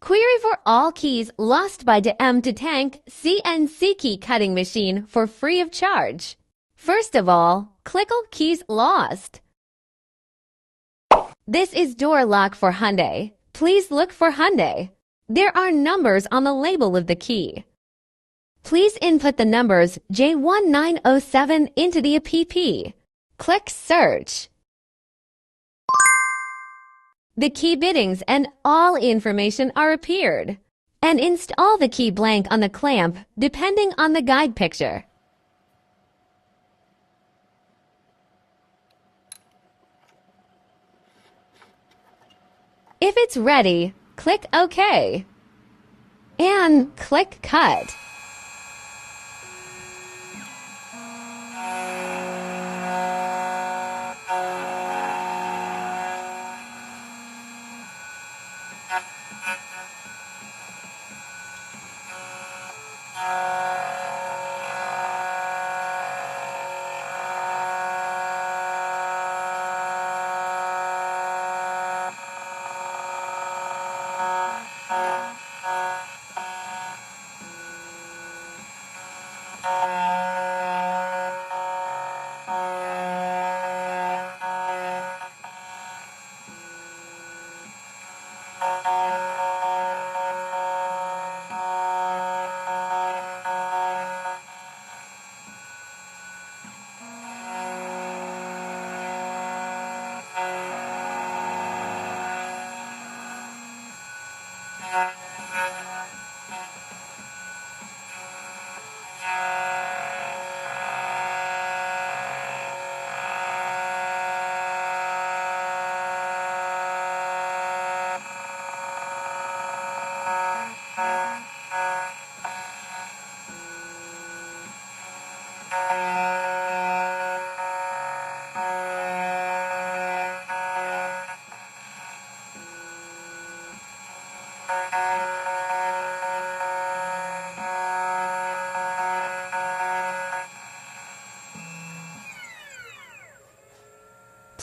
Query for all keys lost by DM to Tank CNC key cutting machine for free of charge. First of all, click on Keys Lost. This is door lock for Hyundai. Please look for Hyundai. There are numbers on the label of the key. Please input the numbers J1907 into the app. Click Search. The key biddings and all information are appeared. And install the key blank on the clamp depending on the guide picture. If it's ready, click OK. And click Cut.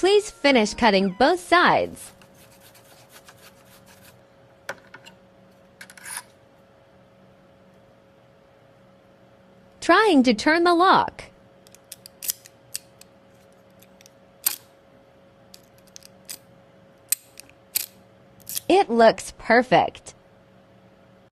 Please finish cutting both sides. Trying to turn the lock. It looks perfect.